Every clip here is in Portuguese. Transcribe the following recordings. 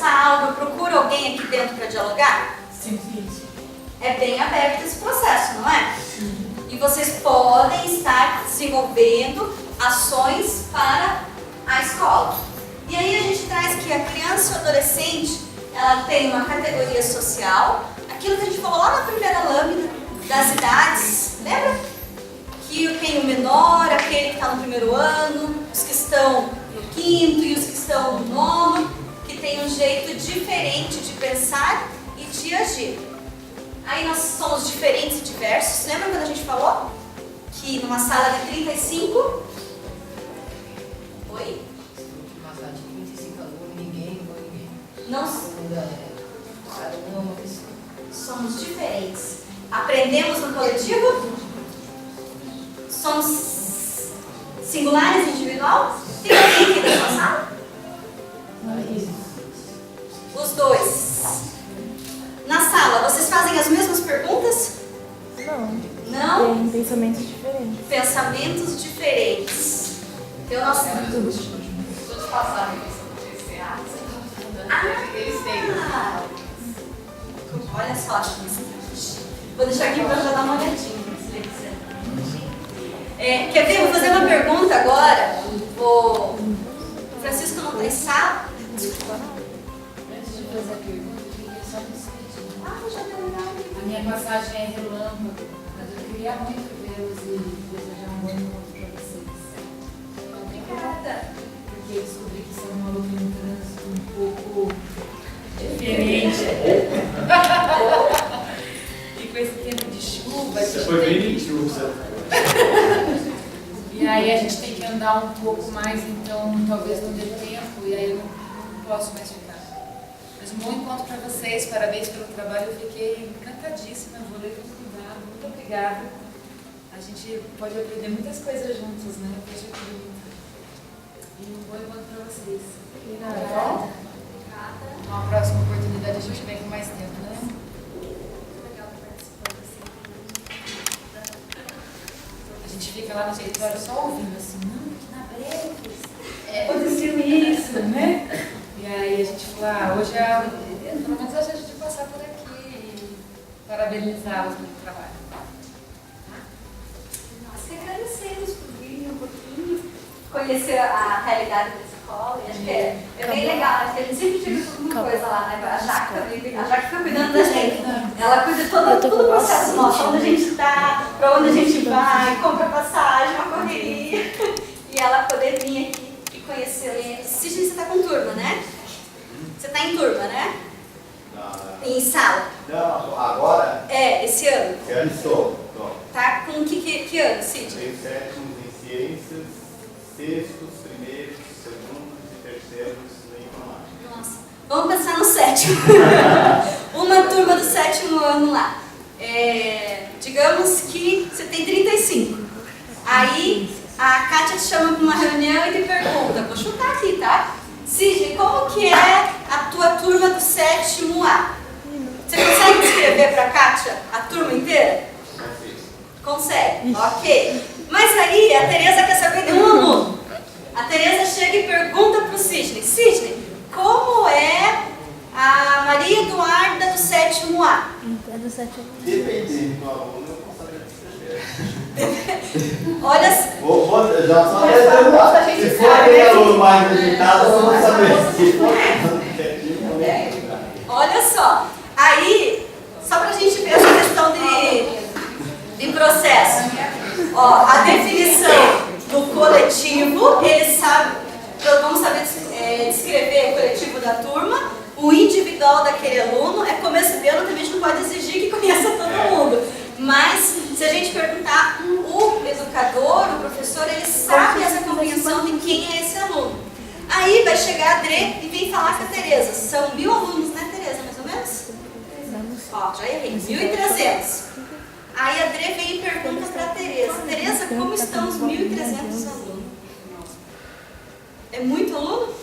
conversar algo, eu procuro alguém aqui dentro para dialogar? Sim, sim. É bem aberto esse processo, não é? Sim. E vocês podem estar desenvolvendo ações para a escola. E aí a gente traz que a criança e o adolescente, ela tem uma categoria social, aquilo que a gente falou lá na primeira lâmina das idades, lembra? Que tem o menor, aquele que está no primeiro ano, os que estão no quinto e os que estão no nono, que tem um jeito diferente de pensar e de agir. Aí nós somos diferentes e diversos. Lembra quando a gente falou que numa sala de 35... Oi? Uma sala de 35 alunos, ninguém igual a ninguém. Não, Cada um é uma pessoa. somos diferentes. Aprendemos no coletivo? Somos singulares e individual? Tem alguém aqui da sua sala? Os dois. Na sala, vocês fazem as mesmas perguntas? Não. Não? Tem pensamentos diferentes. Pensamentos diferentes. Então, nós... Todos passaram isso. Eles têm. Ah, olha só, vou deixar aqui para já dar uma olhadinha. Quer ver? Vou fazer uma pergunta agora. O Francisco não está em sala. Antes de fazer a pergunta, eu queria só me despedir. Já deu legal. A minha passagem é relâmpago, mas eu queria muito vê-los e desejar um bom encontro para vocês. Obrigada. Porque eu descobri que são uma luta no trânsito um pouco diferente. E com esse tempo de chuva, a Você gente foi tem bem que... gentil, você. E aí a gente tem que andar um pouco mais, então talvez não dê tempo, e aí eu não posso mais ficar. Mas um bom encontro para vocês, parabéns pelo trabalho, eu fiquei encantadíssima, vou ler com cuidado, muito obrigada. A gente pode aprender muitas coisas juntos, né? Eu vejo aqui. E um bom encontro para vocês. Obrigada. Uma próxima oportunidade a gente vem com mais tempo, né? A gente fica lá no território só ouvindo assim, não, que na breve aconteceu isso, né? E aí a gente fala, hoje pelo menos hoje a gente passar por aqui e parabenizá-los pelo trabalho. Nós que agradecemos por vir um pouquinho, conhecer a realidade da escola. E acho que é bem legal, né? Porque a gente sempre tira alguma coisa lá, né? A Jaque também, a Jaque fica cuidando da gente. Ela cuida de todo o processo nosso, onde a gente está, para onde a gente vai, compra passagem, uma correria. E ela poder vir aqui e conhecer. Sidney, você está com turma, né? Você está em turma, né? Em sala. Não, agora Esse ano. eu estou. Tá com que ano, Sidney? Tenho sétimos em ciências, sextos, primeiros, segundos e terceiros em informática. Nossa, vamos pensar no sétimo. Uma turma do sétimo ano lá. Digamos que você tem 35. Aí a Kátia te chama para uma reunião e te pergunta, vou chutar aqui, tá? Sidney, como que é a tua turma do sétimo A? Você consegue descrever para a Kátia a turma inteira? Consegue, ok. Mas aí a Tereza quer saber de um aluno. A Tereza chega e pergunta para o Sidney, Sidney, como é a Maria Eduarda do sétimo A? É do 7 ao 8. Dependendo do aluno, eu vou saber descrever. Olha, Já só reservar. Se for aquele aluno mais agitado, eu vou saber. Se for olha só. Aí, só para a gente ver essa questão de processo. Ó, a definição do coletivo, ele sabe, vamos saber descrever o coletivo da turma, o individual daquele aluno. É começo de ano, também a gente não pode exigir que conheça todo mundo. Mas, se a gente perguntar, o educador, o professor, ele sabe essa compreensão de quem é esse aluno. Aí vai chegar a Dre e vem falar com a Tereza. São 1000 alunos, né, Tereza, mais ou menos? Ó, já errei, 1.300. Aí a Dre vem e pergunta para a Tereza, Tereza, como estão os 1.300 alunos? É muito aluno?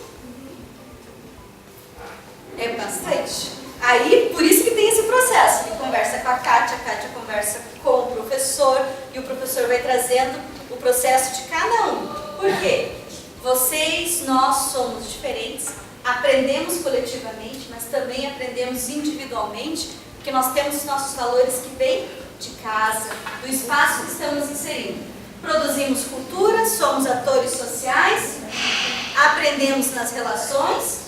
É bastante. Aí, por isso que tem esse processo. Ele conversa com a Kátia conversa com o professor, e o professor vai trazendo o processo de cada um. Por quê? Vocês, nós somos diferentes, aprendemos coletivamente, mas também aprendemos individualmente, porque nós temos os nossos valores que vêm de casa, do espaço que estamos inserindo. Produzimos cultura, somos atores sociais, aprendemos nas relações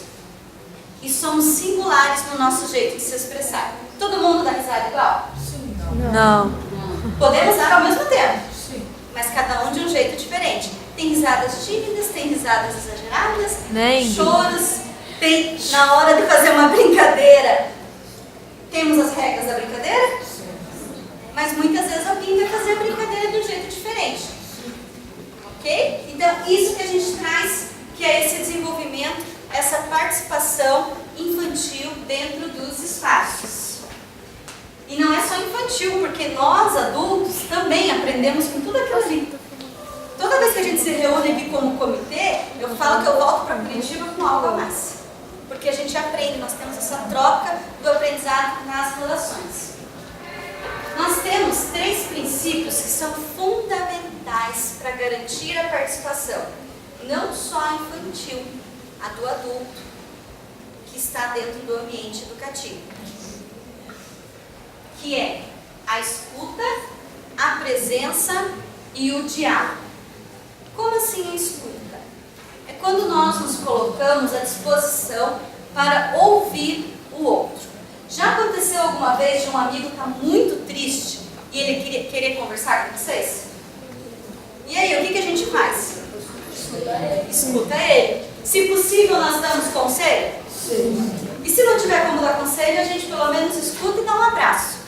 e somos singulares no nosso jeito de se expressar. Todo mundo dá risada igual? Não. Podemos dar ao mesmo tempo, mas cada um de um jeito diferente. Tem risadas tímidas, tem risadas exageradas, Nem. choros, tem na hora de fazer uma brincadeira. Temos as regras da brincadeira, mas muitas vezes alguém vai fazer a brincadeira de um jeito diferente. Ok? Então, isso que a gente traz, que é esse desenvolvimento, essa participação infantil dentro dos espaços. E não é só infantil, porque nós, adultos, também aprendemos com tudo aquilo ali. Toda vez que a gente se reúne aqui como comitê, eu falo que eu volto para Curitiba com algo a mais. Porque a gente aprende, nós temos essa troca do aprendizado nas relações. Nós temos 3 princípios que são fundamentais para garantir a participação, não só a infantil, a do adulto, que está dentro do ambiente educativo. Que é a escuta, a presença e o diálogo. Como assim a escuta? É quando nós nos colocamos à disposição para ouvir o outro. Já aconteceu alguma vez de um amigo estar muito triste e ele querer conversar com vocês? E aí, o que a gente faz? Escuta ele. Se possível, nós damos conselho? Sim. E se não tiver como dar conselho, a gente pelo menos escuta e dá um abraço.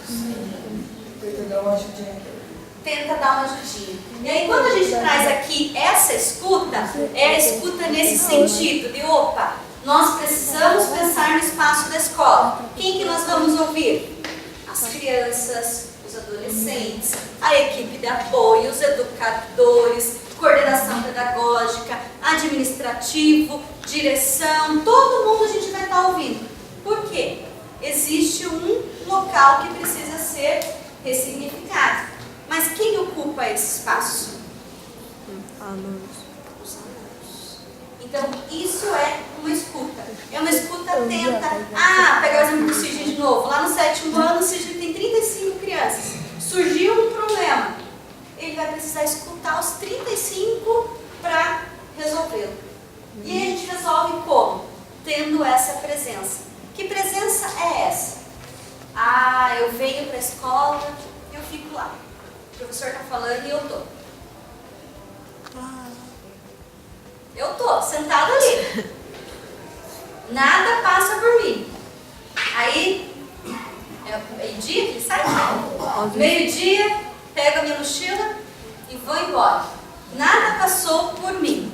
Tenta dar uma ajudinha. E aí, quando a gente traz aqui essa escuta, é a escuta nesse sentido de, opa, nós precisamos pensar no espaço da escola. Quem que nós vamos ouvir? As crianças, os adolescentes, a equipe de apoio, os educadores, coordenação pedagógica, administrativo, direção, todo mundo a gente vai estar ouvindo. Por quê? Existe um local que precisa ser ressignificado. Mas quem ocupa esse espaço? Alunos. Os alunos. Então, isso é uma escuta. É uma escuta atenta. Pegar o exemplo do Sidney de novo. Lá no 7º ano, o Sidney tem 35 crianças. Surgiu um problema. Ele vai precisar escutar os 35 para resolvê-lo. E aí a gente resolve como? Tendo essa presença. Que presença é essa? Eu venho para a escola, eu fico lá. O professor está falando e eu tô. Eu tô sentada ali. Nada passa por mim. Aí, é meio-dia que ele sai? Meio-dia, pego a minha mochila e vou embora. Nada passou por mim.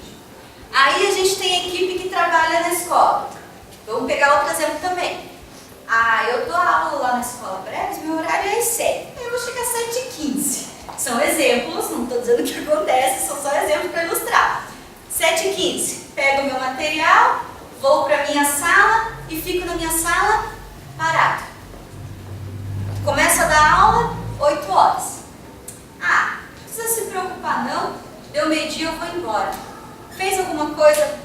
Aí a gente tem a equipe que trabalha na escola. Vamos pegar outro exemplo também. Eu dou aula lá na escola Breves, meu horário é às 7. Eu vou chegar às 7h15. São exemplos, não estou dizendo o que acontece, são só exemplos para ilustrar. 7h15, pego o meu material, vou para a minha sala e fico na minha sala parado. Começo a dar aula, 8 horas. Não precisa se preocupar não, deu meio-dia eu vou embora. Fez alguma coisa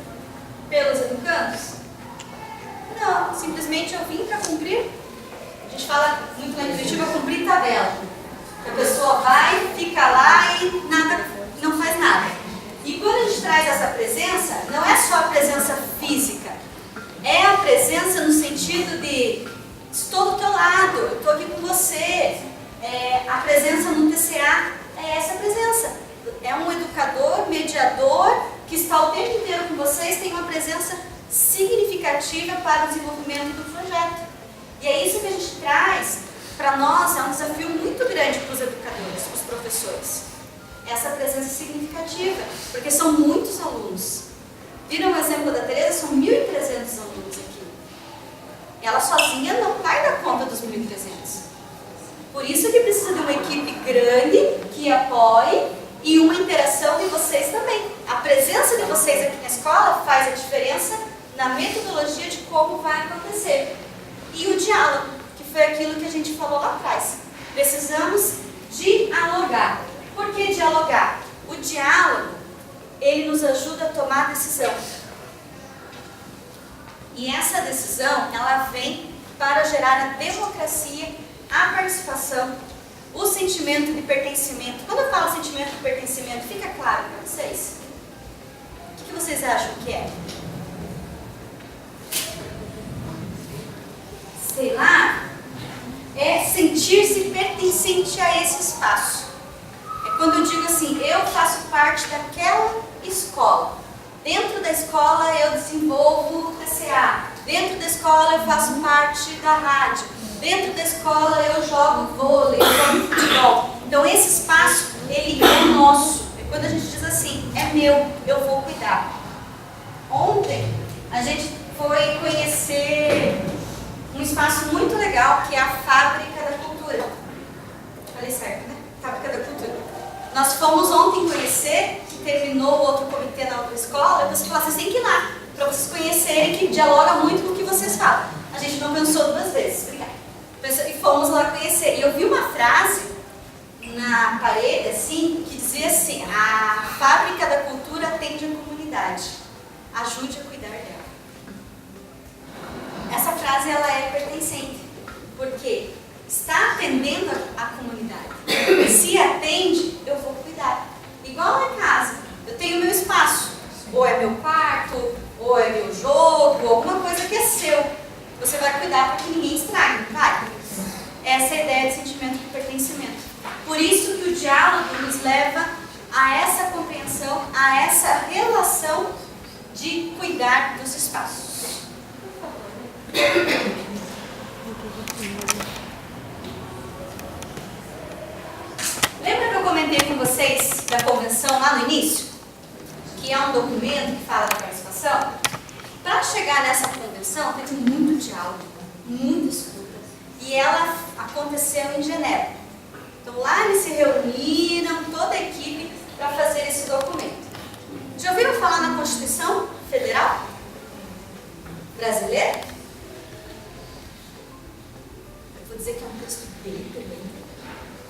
pelos educandos? Não, simplesmente eu vim para cumprir. A gente fala muito lá em Curitiba, cumprir tabela. A pessoa vai, fica lá e nada, não faz nada. E quando a gente traz essa presença, não é só a presença física, é a presença no sentido de estou do teu lado, eu estou aqui com você. A presença no TCA é essa presença. É um educador, mediador, que está o tempo inteiro com vocês, tem uma presença significativa para o desenvolvimento do projeto. E é isso que a gente traz para nós, é um desafio muito grande para os educadores, para os professores. Essa presença significativa, porque são muitos alunos. Viram o exemplo da Tereza? São 1.300 alunos aqui. Ela sozinha não vai dar conta dos 1.300. Por isso que precisa de uma equipe grande que apoie e uma interação de vocês também. A presença de vocês aqui na escola faz a diferença na metodologia de como vai acontecer. E o diálogo, que foi aquilo que a gente falou lá atrás. Precisamos dialogar. Por que dialogar? O diálogo, ele nos ajuda a tomar decisão. E essa decisão, ela vem para gerar a democracia, a participação, o sentimento de pertencimento. Quando eu falo sentimento de pertencimento, fica claro para vocês? O que vocês acham que é? Sei lá, é sentir-se pertencente a esse espaço. É quando eu digo assim, eu faço parte daquela escola. Dentro da escola eu desenvolvo o TCA. Dentro da escola eu faço parte da rádio. Dentro da escola eu jogo vôlei, eu jogo futebol. Então esse espaço, ele é nosso. É quando a gente diz assim, é meu, eu vou cuidar. Ontem a gente foi conhecer um espaço muito legal que é a Fábrica da Cultura. Falei certo, né? Fábrica da Cultura. Nós fomos ontem conhecer, que terminou o outro comitê na outra escola, e você falou, vocês têm que ir lá, para vocês conhecerem, que dialoga muito com o que vocês falam. A gente não pensou duas vezes, obrigada. E fomos lá conhecer. E eu vi uma frase na parede, assim, que dizia assim, a Fábrica da Cultura atende a comunidade. Ajude a cuidar dela. Essa frase, ela é pertencente, porque está atendendo a comunidade. Se atende, eu vou cuidar. Igual na casa, eu tenho meu espaço. Ou é meu quarto, ou é meu jogo, alguma coisa que é seu. Você vai cuidar para que ninguém estrague, não vai? Essa é a ideia de sentimento de pertencimento. Por isso que o diálogo nos leva a essa compreensão, a essa relação de cuidar dos espaços. Lembra que eu comentei com vocês da convenção lá no início? Que é um documento que fala da participação? Para chegar nessa convenção, teve muito diálogo, muita escuta. E ela aconteceu em Genebra. Então lá eles se reuniram, toda a equipe, para fazer esse documento. Já ouviram falar na Constituição Federal Brasileira? Eu vou dizer que é um texto bem grande,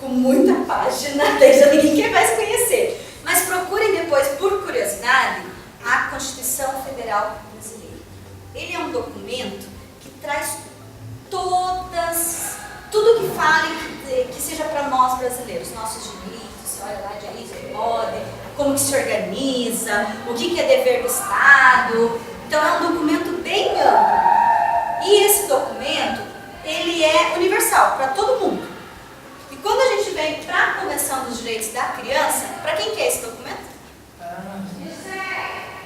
com muita página, daí já ninguém quer mais conhecer. Mas procurem depois, por curiosidade, a Constituição Federal Brasileira. Ele é um documento que traz tudo que fale que seja para nós brasileiros, nossos direitos, olha lá, direitos que podem, como que se organiza, o que é dever do Estado. Então é um documento bem amplo. E esse documento, ele é universal, para todo mundo. E quando a gente vem para a Convenção dos Direitos da Criança, para quem que é esse documento?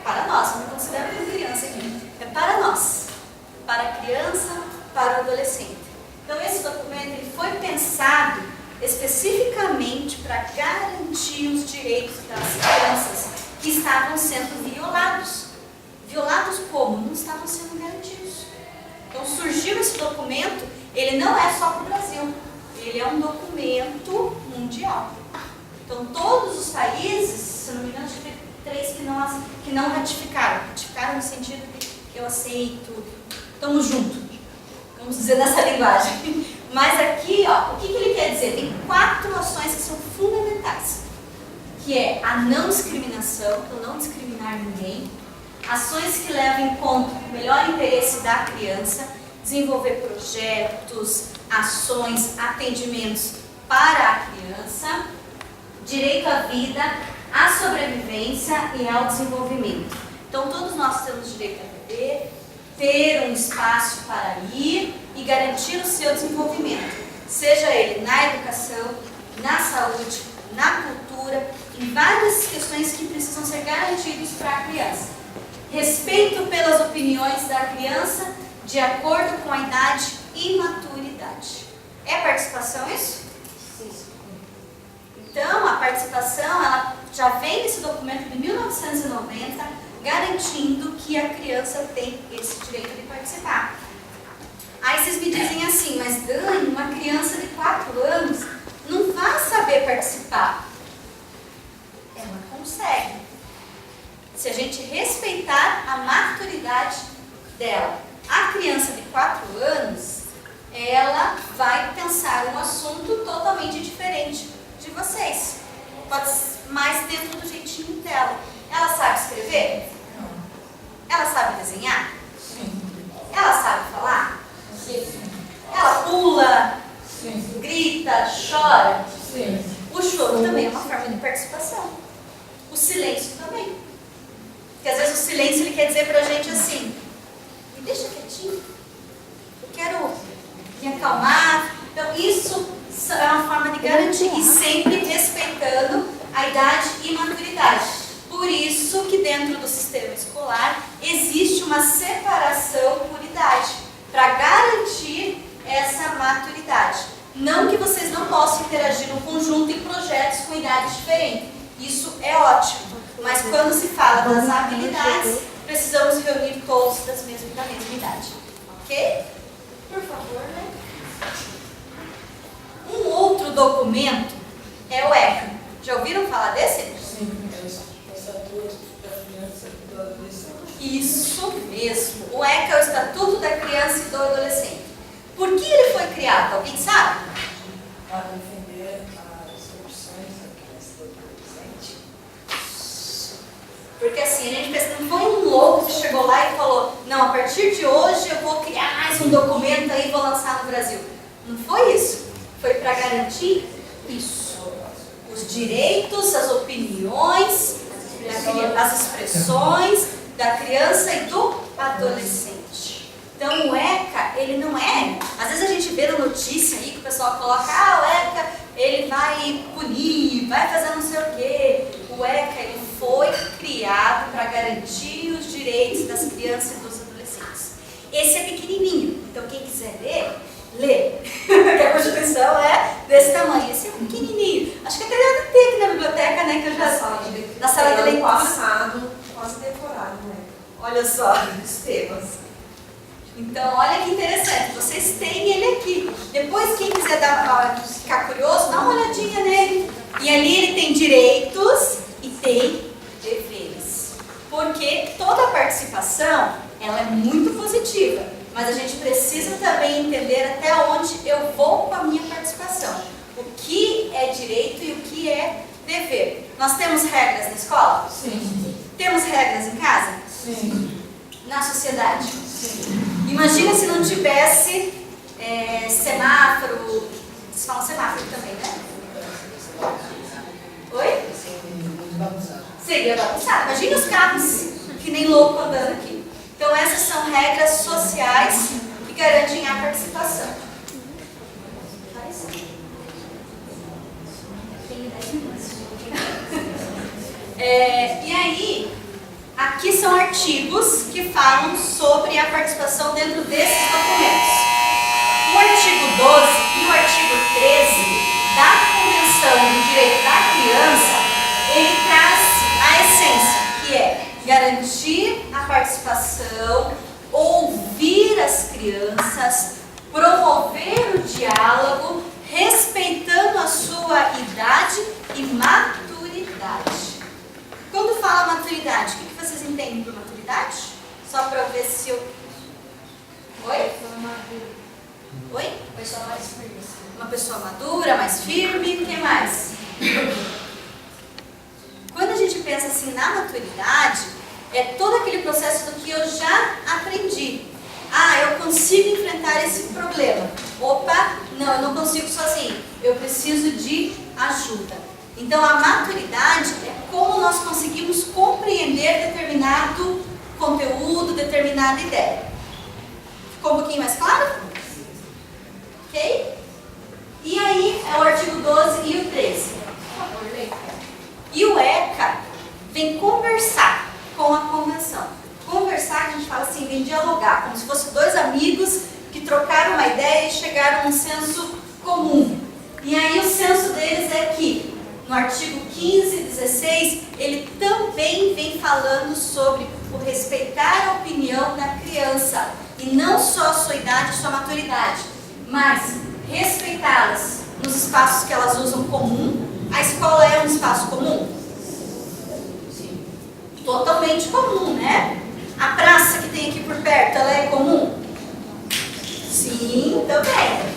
Para nós, não considero como criança aqui. É para nós, para a criança, para o adolescente. Então esse documento ele foi pensado especificamente para garantir os direitos das crianças que estavam sendo violados. Violados como? Não estavam sendo garantidos. Então surgiu esse documento, ele não é só para o Brasil, ele é um documento mundial. Então todos os países, se não me engano, acho que 3 que não ratificaram. Ratificaram no sentido de eu aceito, estamos juntos, vamos dizer nessa linguagem. Mas aqui, ó, o que ele quer dizer? Tem 4 ações que são fundamentais, que é a não discriminação, então não discriminar ninguém, ações que levam em conta o melhor interesse da criança, desenvolver projetos, ações, atendimentos para a criança, direito à vida, à sobrevivência e ao desenvolvimento. Então todos nós temos direito a viver, ter um espaço para ir e garantir o seu desenvolvimento, seja ele na educação, na saúde, na cultura, em várias questões que precisam ser garantidos para a criança. Respeito pelas opiniões da criança de acordo com a idade e maturidade. É participação isso? Sim. Então, a participação ela já vem nesse documento de 1990, garantindo que a criança tem esse direito de participar. Aí vocês me dizem assim, mas Dani, uma criança de 4 anos não vai saber participar. Ela consegue. Se a gente respeitar a maturidade dela. A criança de 4 anos, ela vai pensar um assunto totalmente diferente de vocês. Pode ser mais dentro do jeitinho dela. Ela sabe escrever? Não. Ela sabe desenhar? Sim. pula, Sim. grita, chora. Sim. O choro também é uma forma de participação. O silêncio também. Porque às vezes o silêncio ele quer dizer pra gente assim, me deixa quietinho, eu quero me acalmar. Então isso é uma forma de garantir e sempre respeitando a idade e maturidade. Por isso que dentro do sistema escolar existe uma separação por idade, para garantir essa maturidade. Não que vocês não possam interagir no conjunto em projetos com idades diferentes. Isso é ótimo. Mas quando se fala das habilidades, precisamos reunir todos da mesma idade. Ok? Por favor, né? Um outro documento é o ECA. Já ouviram falar desse? Sim. É o Estatuto da Criança e do Adolescente. Isso mesmo. O ECA é o Estatuto da Criança e do Adolescente. Por que ele foi criado? Alguém sabe? Para defender as opções da criança e do adolescente. Porque assim, a gente pensa, não foi um louco que chegou lá e falou, não, a partir de hoje eu vou criar mais um documento aí e vou lançar no Brasil. Não foi isso. Foi para garantir isso. Os direitos, as opiniões, as expressões da criança e do adolescente. Então o ECA, ele não é... Às vezes a gente vê na notícia aí que o pessoal coloca, o ECA, ele vai punir, vai fazer não sei o quê. O ECA, ele foi criado para garantir os direitos das crianças e dos adolescentes. Esse é pequenininho, então quem quiser ler, lê. Porque a Constituição é desse tamanho. Esse é pequenininho. Acho que até deve ter aqui na biblioteca, né? Que eu já na sala de leitura. Passado, quase decorado, né? Olha só. Os temas. Então, olha que interessante. Vocês têm ele aqui. Depois, quem quiser ficar curioso, dá uma olhadinha nele. E ali ele tem direitos e tem deveres. Porque toda a participação, ela é muito positiva. Mas a gente precisa também entender até onde eu vou com a minha participação. O que é direito e o que é dever. Nós temos regras na escola? Sim. Temos regras em casa? Sim. Na sociedade? Sim. Imagina se não tivesse semáforo. Vocês falam semáforo também, né? Oi? Seria bagunçado. Imagina os carros que nem louco andando aqui. Então essas são regras sociais que garantem a participação. E aí, aqui são artigos que falam sobre a participação dentro desses documentos. O artigo 12 e o artigo 13 da Convenção do Direito da Criança, ele traz a essência, que é garantir a participação, ouvir as crianças, promover o diálogo, respeitando a sua idade e maturidade. Quando fala maturidade, o que vocês entendem por maturidade? Só para eu ver se eu... Oi? Oi? Pessoa mais firme. Uma pessoa madura, mais firme, o que mais? Quando a gente pensa assim na maturidade, é todo aquele processo do que eu já aprendi. Eu consigo enfrentar esse problema. Opa, não, eu não consigo sozinho. Eu preciso de ajuda. Então a maturidade é como nós conseguimos compreender determinado conteúdo, determinada ideia. Ficou um pouquinho mais claro? Ok? E aí é o artigo 12 e o 13. Por favor, leia. E o ECA vem conversar com a convenção. Conversar, a gente fala assim, vem dialogar, como se fossem dois amigos que trocaram uma ideia e chegaram a um senso comum. E aí o senso deles é que, no artigo 15 e 16, ele também vem falando sobre o respeitar a opinião da criança. E não só a sua idade e sua maturidade, mas respeitá-las nos espaços que elas usam comum. A escola é um espaço comum? Sim. Totalmente comum, né? A praça que tem aqui por perto, ela é comum? Sim, também.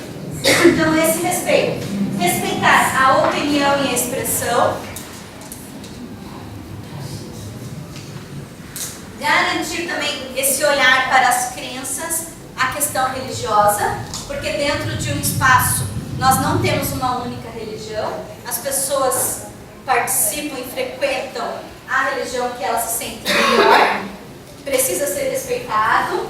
Então esse respeito. Respeitar a opinião e a expressão. Garantir também esse olhar para as crenças, a questão religiosa. porque dentro de um espaço nós não temos uma única religião, as pessoas participam e frequentam a religião que elas se sentem melhor, precisa ser respeitado,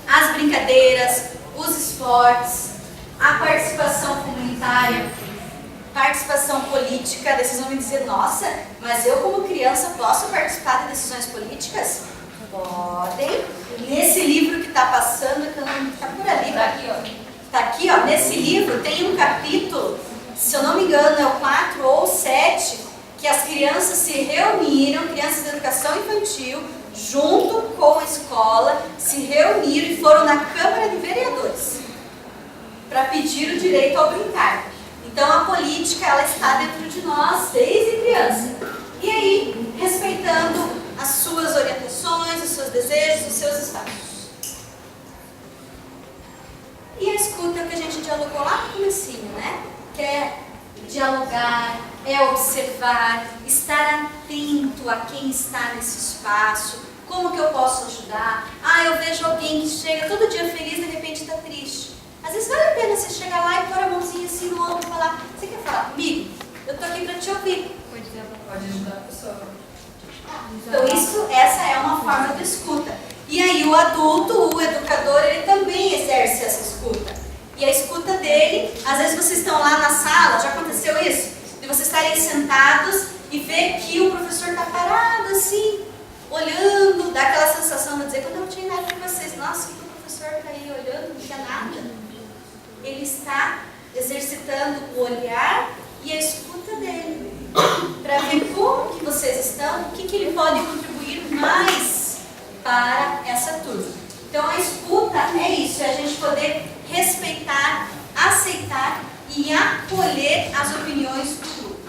as brincadeiras, os esportes, a participação comunitária, participação política. Vocês vão me dizer, nossa, mas eu como criança posso participar de decisões políticas? Podem. Nesse livro que está passando, que está por ali, está aqui, ó, nesse livro tem um capítulo, se eu não me engano é o 4 ou 7, que as crianças se reuniram, crianças de educação infantil, junto com a escola, se reuniram e foram na Câmara de Vereadores para pedir o direito ao brincar. Então a política, ela está dentro de nós desde criança. E aí, respeitando as suas orientações, os seus desejos, os seus espaços. E a escuta que a gente dialogou lá no comecinho, né? Que é dialogar, é observar, estar atento a quem está nesse espaço, como que eu posso ajudar. Ah, eu vejo alguém que chega todo dia feliz e de repente está triste. Às vezes vale a pena você chegar lá e pôr a mãozinha assim no ombro e falar, você quer falar comigo? Eu estou aqui para te ouvir. Pode ajudar a pessoa. Então essa é uma forma de escuta. E aí o adulto, o educador, ele também exerce essa escuta. E a escuta dele, às vezes vocês estão lá na sala, já aconteceu isso? De vocês estarem sentados e ver que o professor está parado assim, olhando, dá aquela sensação de dizer, quando eu não tinha nada com vocês, nossa, que o professor está aí olhando, não tinha nada. Ele está exercitando o olhar e a escuta dele, para ver como que vocês estão, o que ele pode contribuir mais para essa turma. Então a escuta é isso, é a gente poder respeitar, aceitar e acolher as opiniões do grupo.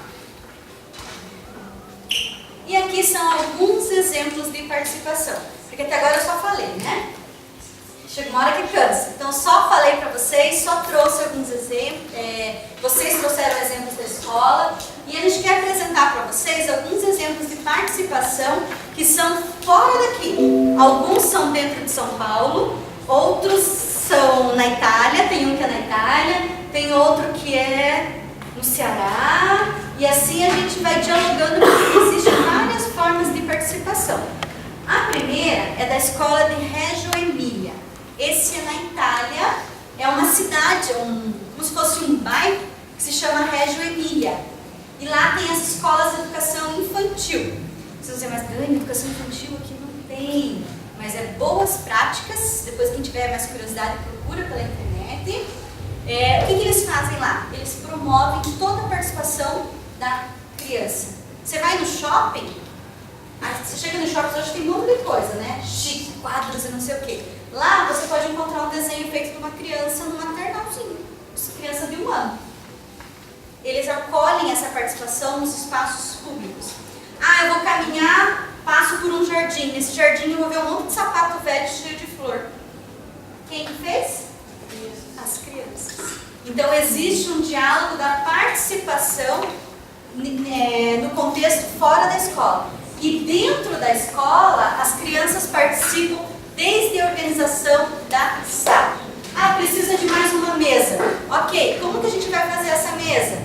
E aqui são alguns exemplos de participação, porque até agora eu só falei, né? Chega uma hora que cansa. Então só falei para vocês, só trouxe alguns exemplos, vocês trouxeram exemplos da escola, e a gente quer apresentar para vocês alguns exemplos de participação que são fora daqui. Alguns são dentro de São Paulo, outros são na Itália, tem um que é na Itália, tem outro que é no Ceará, e assim a gente vai dialogando, porque existem várias formas de participação. A primeira é da escola de Reggio Emília. Esse é na Itália, é uma cidade, como se fosse um bairro que se chama Reggio Emília. E lá tem as escolas de educação infantil. Você vai dizer, mas Dani, educação infantil aqui não tem. Mas é boas práticas, depois quem tiver mais curiosidade procura pela internet. O que eles fazem lá? Eles promovem toda a participação da criança. Você vai no shopping, você chega no shopping, hoje tem um monte de coisa, né? Chique, quadros e não sei o quê. Lá você pode encontrar um desenho feito por uma criança no maternalzinho, criança de 1 ano. Eles acolhem essa participação nos espaços públicos. Ah, eu vou caminhar, passo por um jardim. Nesse jardim eu vou ver um monte de sapato velho cheio de flor. Quem que fez? As crianças. Então existe um diálogo da participação no contexto fora da escola. E dentro da escola, as crianças participam desde a organização da sala. Ah, precisa de mais uma mesa. Ok, como que a gente vai fazer essa mesa?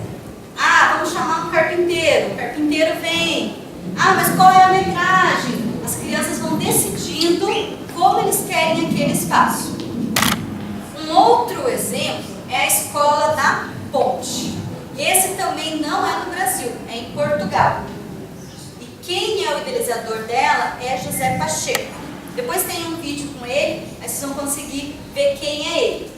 Ah, vamos chamar um carpinteiro. O carpinteiro vem. Ah, mas qual é a metragem? As crianças vão decidindo como eles querem aquele espaço. Um outro exemplo é a escola da Ponte. Esse também não é no Brasil, é em Portugal. E quem é o idealizador dela é José Pacheco. Depois tem um vídeo com ele, aí vocês vão conseguir ver quem é ele.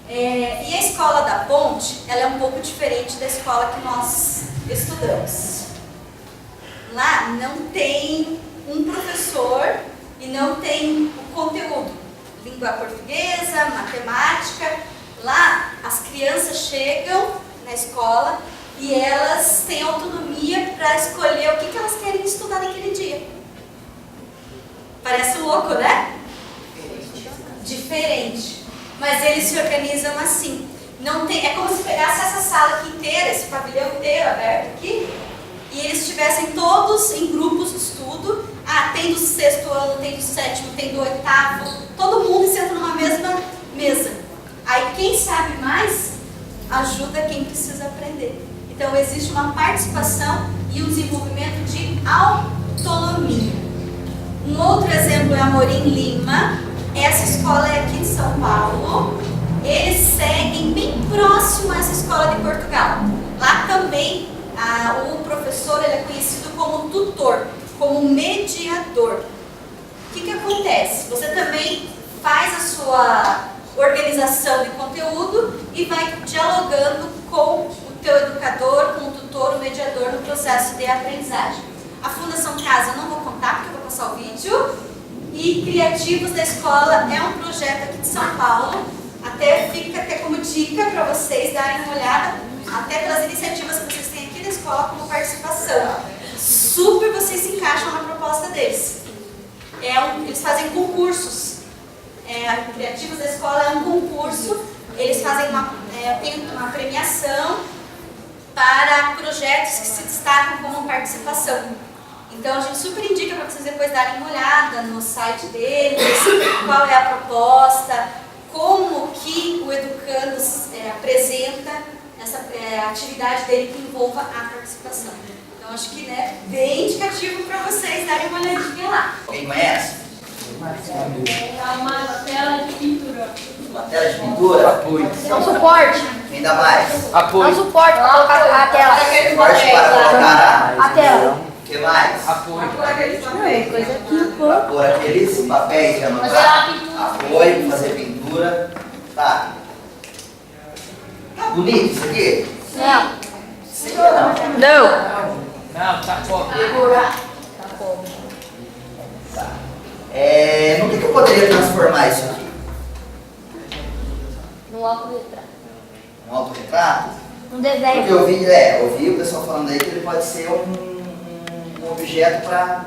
E a escola da Ponte, ela é um pouco diferente da escola que nós estudamos. Lá não tem um professor e não tem o conteúdo. Língua portuguesa, matemática. Lá as crianças chegam na escola e elas têm autonomia para escolher o que elas querem estudar naquele dia. Parece louco, né? Diferente. Mas eles se organizam assim. Não tem, é como se pegasse essa sala aqui inteira, esse pavilhão inteiro aberto aqui, e eles estivessem todos em grupos de estudo. Ah, tem do 6º ano, tem do 7º, tem do 8º, todo mundo senta numa mesma mesa. Aí quem sabe mais, ajuda quem precisa aprender. Então existe uma participação e um desenvolvimento de autonomia. Um outro exemplo é Amorim Lima. Essa escola é aqui de São Paulo. Eles seguem bem próximo a essa escola de Portugal. Lá também o professor ele é conhecido como tutor, como mediador. O que acontece? Você também faz a sua organização de conteúdo e vai dialogando com o teu educador, com o tutor, o mediador no processo de aprendizagem. A Fundação Casa eu não vou contar porque eu vou passar o vídeo. E Criativos da Escola é um projeto aqui de São Paulo. Fica até como dica para vocês darem uma olhada, até pelas iniciativas que vocês têm aqui da escola como participação. Super vocês se encaixam na proposta deles. Eles fazem concursos. Criativos da Escola é um concurso. Eles fazem tem uma premiação para projetos que se destacam como participação. Então a gente super indica para vocês depois darem uma olhada no site deles, qual é a proposta, como que o educando apresenta essa atividade dele que envolva a participação. Então acho que bem indicativo para vocês darem uma olhadinha lá. Alguém conhece? É uma tela de pintura. Uma tela de pintura? Apoio. É um suporte. Quem dá mais? É um Apoio. suporte para colocar a tela. Suporte para colocar A tela. o que mais? Apoio. Coisa aqui, pô. Para pôr aqueles papéis de Fazer anotar. a pintura. Apoio, fazer pintura. Tá. Tá bonito isso aqui? Não. Sim ou não? Não. Não, tá como? Tá. No que eu poderia transformar isso aqui? No autorretrato. Um autorretrato? Um Porque desenho. eu ouvi o pessoal falando aí que ele pode ser um objeto para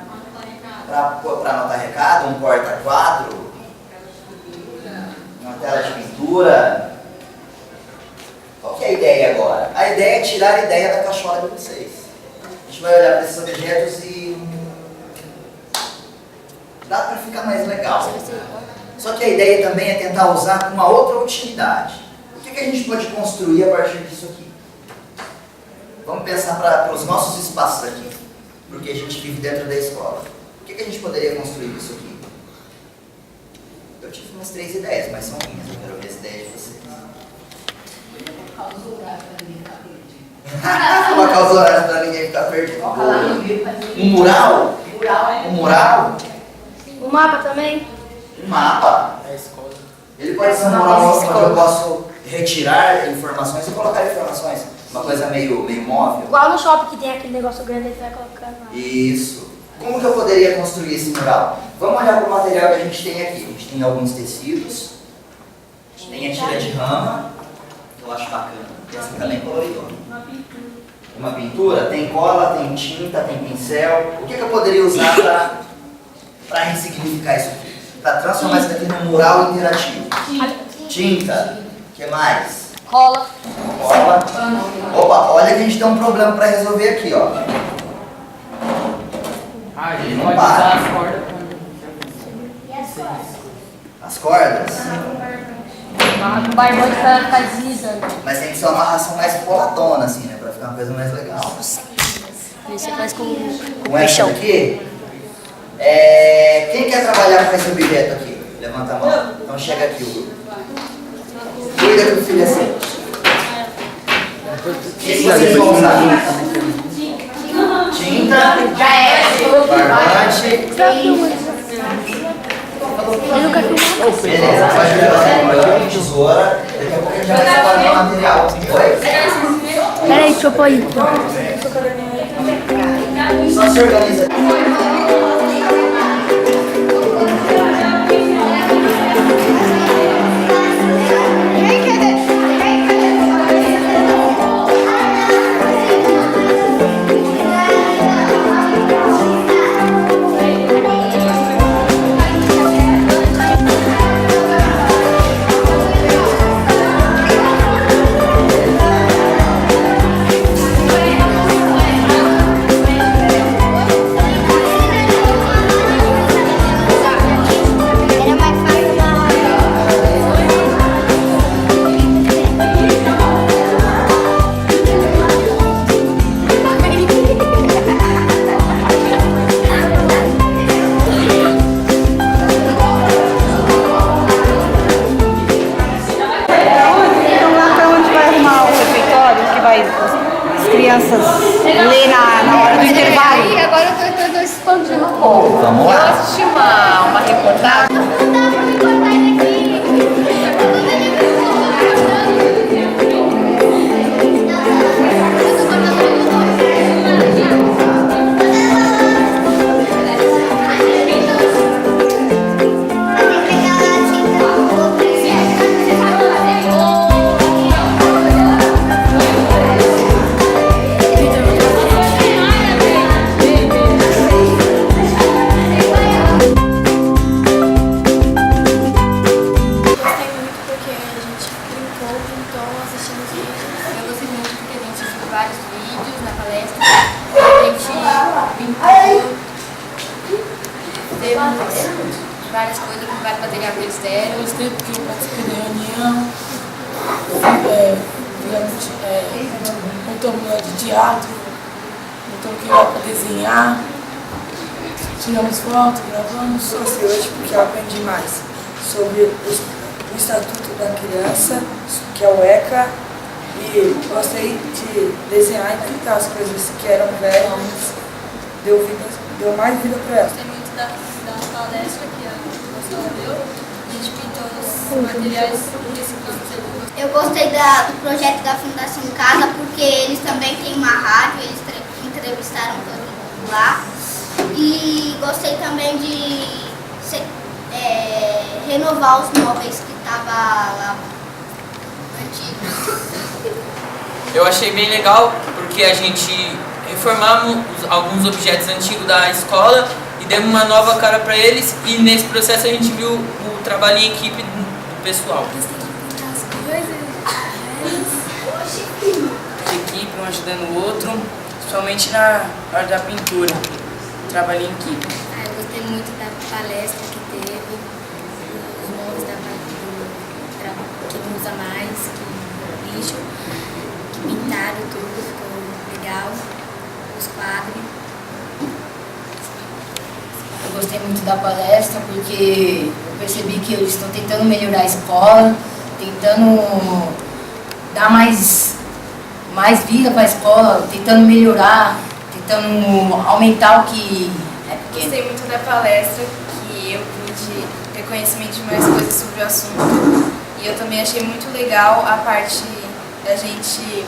anotar recado, um porta-quadro, uma tela de pintura. Qual que é a ideia agora? A ideia é tirar a ideia da cachola de vocês. A gente vai olhar para esses objetos e dá para ficar mais legal. Só que a ideia também é tentar usar com uma outra utilidade. O que a gente pode construir a partir disso aqui? Vamos pensar para os nossos espaços aqui, porque a gente vive dentro da escola. O que a gente poderia construir disso aqui? Eu tive umas 3 ideias, mas são minhas, eu quero ver as ideias de vocês. Colocar os horários para ninguém ficar perdido. Um mural? Um mural? O mapa também. Um mapa. Ele pode ser um mural onde eu posso retirar informações e colocar informações. Uma coisa meio móvel. Igual no shopping que tem aquele negócio grande que você vai colocar lá. Isso. Como que eu poderia construir esse mural? Vamos olhar para o material que a gente tem aqui. A gente tem alguns tecidos. Tem a tira de rama, que eu acho bacana. Essa também é coloridona. Uma pintura. Tem cola, tem tinta, tem pincel. O que eu poderia usar para ressignificar isso aqui? Para transformar isso aqui num mural interativo. Tinta. O que mais? Cola. Cola. Opa, olha que a gente tem um problema para resolver aqui, ó. A gente Não pode para. usar as cordas As cordas. O barbante para ficar deslizando. Mas tem que ser uma amarração mais poladona, assim, né? Pra ficar uma coisa mais legal. Aí você faz com Com essa aqui, quem quer trabalhar com esse objeto aqui? Levanta a mão. Então chega aqui, Hugo. Cuida que o filho é seu. O que vocês vão usar? Tinta. Barbante. Beleza, pode levar tesoura. Daqui a pouco a gente já vai trabalhar o material. Oi? Peraí, deixa eu pôr aí. Só se organiza. ler na hora do intervalo. Aí, agora eu tô expandindo um pouco. Vamos lá. Eu assisti uma reportagem. Eu gostei muito porque a gente viu vários vídeos na palestra, a gente pintou, temos várias coisas, vários materiais que eles deram. Eu gostei porque eu participei da reunião, montamos aula de teatro, montamos que era para desenhar, tiramos fotos, gravamos. Gostei hoje porque eu aprendi mais sobre o Estatuto da Criança, que é o ECA, e gostei de desenhar e pintar as coisas que eram velhas, deu mais vida para elas. Gostei muito da palestra que a professora deu. A gente pintou os materiais reciclando. Eu gostei do projeto da Fundação Casa porque eles também têm uma rádio, eles entrevistaram todo mundo lá. E gostei também de renovar os móveis que estavam lá antigos. Eu achei bem legal porque a gente reformamos alguns objetos antigos da escola e demos uma nova cara para eles, e nesse processo a gente viu o trabalho em equipe do pessoal. De equipe, um ajudando o outro, principalmente na hora da pintura, trabalho em equipe. Eu gostei muito da palestra que teve, os móveis que não usa mais, que lixo, que pintaram tudo, ficou legal, os quadros. Eu gostei muito da palestra porque eu percebi que eles estão tentando melhorar a escola, tentando dar mais vida para a escola, tentando melhorar, tentando aumentar o que é pequeno. Gostei muito da palestra, que eu pude ter conhecimento de mais coisas sobre o assunto. E eu também achei muito legal a parte da gente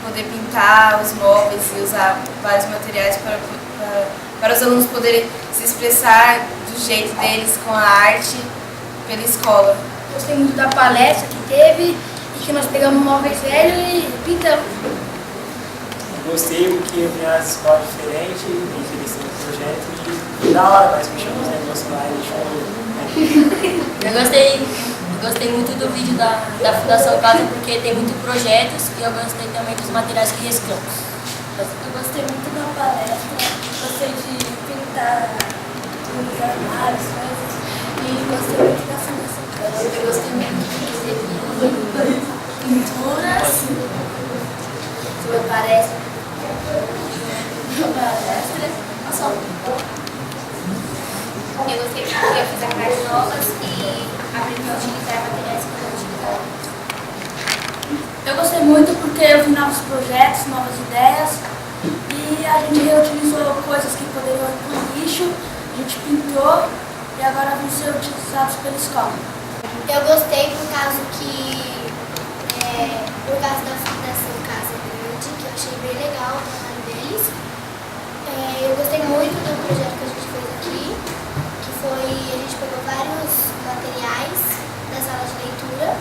poder pintar os móveis e usar vários materiais para os alunos poderem se expressar do jeito deles com a arte pela escola. Gostei muito da palestra que teve e que nós pegamos móveis velhos e pintamos. Gostei porque eu vi as escolas diferentes, eles têm um projeto e da hora, mas me chamou os negócios lá e Eu gostei muito do vídeo da Fundação Casa porque tem muitos projetos, e eu gostei também dos materiais que reciclamos. Eu gostei muito da palestra, gostei de pintar os armários, coisas, e gostei muito da Fundação Casa. Eu gostei muito de pinturas, Sua palestra. Eu gostei porque eu fiz armários novas e aprendi a utilizar materiais que eu não utilizava. Eu gostei muito porque eu vi novos projetos, novas ideias e a gente reutilizou coisas que poderiam ir para o lixo, a gente pintou e agora vão ser utilizados pela escola. Eu gostei por causa da Fundação Casa Grande, que eu achei bem legal o trabalho deles. Eu gostei muito do projeto que a gente fez aqui, que foi, a gente pegou vários materiais da sala de leitura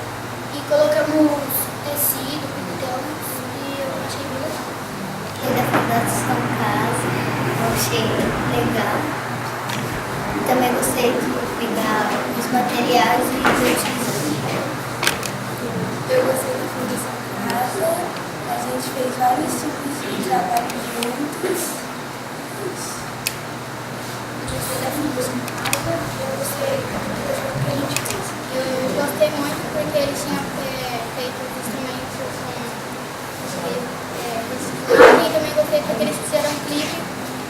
e colocamos tecido, pintamos, e eu achei bem legal. Da Fundação Casa, eu achei legal. Também gostei de pegar os materiais e utilizar. Eu gostei da Fundação Casa, a gente fez vários tipos de trabalho juntos. Eu gostei da Fundação Casa, eu gostei do projeto que a gente fez. Eu gostei muito porque eles tinham feito os instrumentos com reciclagem, e também gostei porque eles fizeram um clipe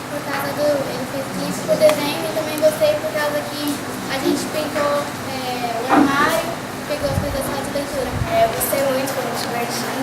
por causa ele fez clipe pro desenho, e também gostei por causa que a gente pintou o armário, pegou as coisas da sala de leitura. Eu gostei muito, foi muito divertido.